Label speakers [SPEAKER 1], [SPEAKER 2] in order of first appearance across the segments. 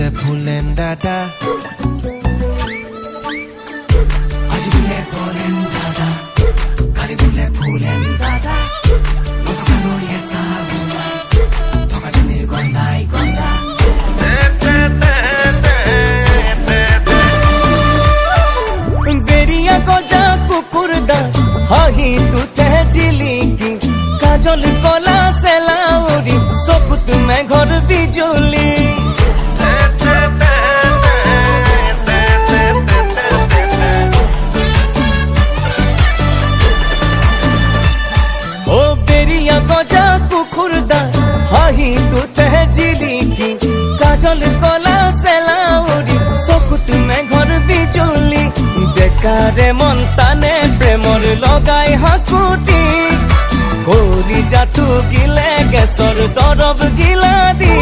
[SPEAKER 1] বোলে ভুলেন দাদা
[SPEAKER 2] আজি বোলে বলেন দাদা কালি বোলে ভুলেন দাদা গতকালো এটা বোলাই থকাজনীর গন্ধাই গন্ধা বেরিয়া গজা কুকুর দা হাহি তুতে জিলিকি কাজল কলা সেলাউরি সপুত মেঘর বিজুলি ও বেরিয়া গজা কুকুর দা হাহি তুতে জিলিকি কাজল কলা সেলাউরি সপুত মেঘর বিজুলি বেকারে মন টানে প্রেমর লগাই হাকুটি কলি জাতু গিলে গেছৰ দৰব গিলা দি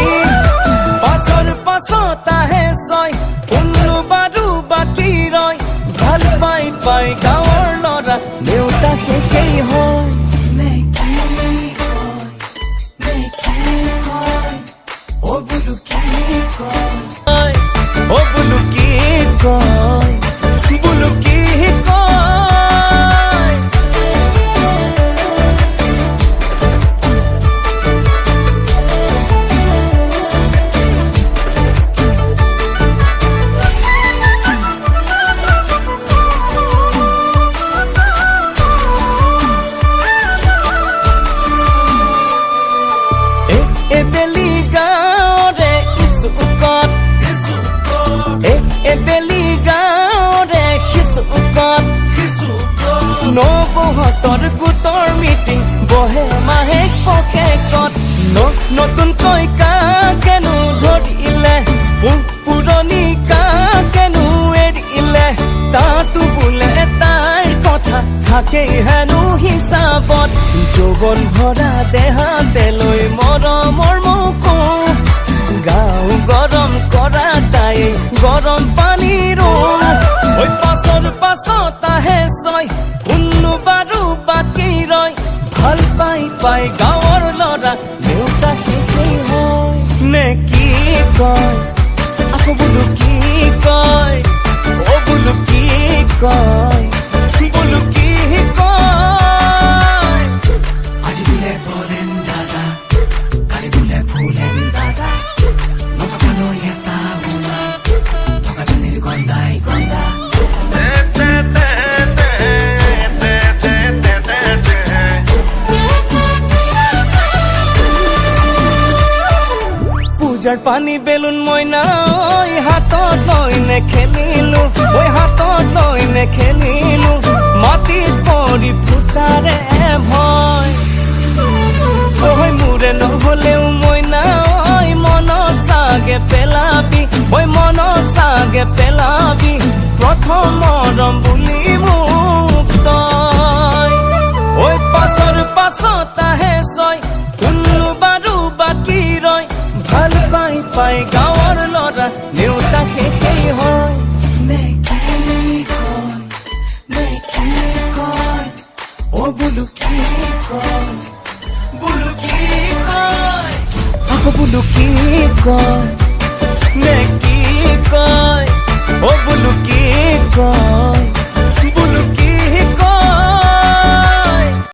[SPEAKER 2] পাছৰ পাছত আহে ছয় কোনো বাৰু বাকী ৰয় ভাল পাই পাই গাঁৱৰ ল'ৰা দেউতা শেষেই হয় অ বোলো কি কয় অ বোলো কি কয় বোলো কি কয় বেলি গাঁৱৰে ইচুকত বেলি গাঁৱৰে সিচুকত নবৌহঁতৰ গোটৰ মিটিং বহে মাহে পকেটত নতুনকৈ কাকেনো ধৰিলে পুৰণি কাকেনো এৰিলে তাতো বোলে তাইৰ কথা থাকেই হেনো হিচাপত যৌৱন ভৰা দেহাতে লৈ মৰমৰ মোকো গাঁও গৰম কৰা তাই গৰম পানীৰো ঐ পাছৰ পাছত আহে ছয় কোনো বাৰু বাকী ৰয় ভাল পাই পাই গাঁৱৰ ল'ৰা দেউতা শেষেই হয় নে কি কয় আকৌ বোলো কি কয় অ বোলো কি কয় বোলো কি কয় আজি বোলে বলেন দাদা কালি বোলে ভুলেন দাদা গতকালো এটা বোলাই থকাজনীৰ গন্ধাই গন্ধা পূজাৰ পানী বেলুন মইনা ঐ হাতত লৈ নেখেলিলো ঐ হাতত লৈ নেখেলিলো মাটিত পৰি ফুটাৰে ভয় ঐ মোৰে নহলেও মইনা ঐ মনত চাগে পেলাবি ঐ মনত চাগে পেলাবি প্ৰথম মৰম বুলি মোক তই ঐ পাছৰ পাছত আহে ছয় কোনো বাৰু বাকী ৰয় ভাল পাই পাই গাঁৱৰ ল'ৰা দেউতা শেষেই হয় নে কি কয় অ বোলো কি কয় বোলো কি কয় আকৌ বোলো কি কয় নে কি কয় অ বোলো কি কয়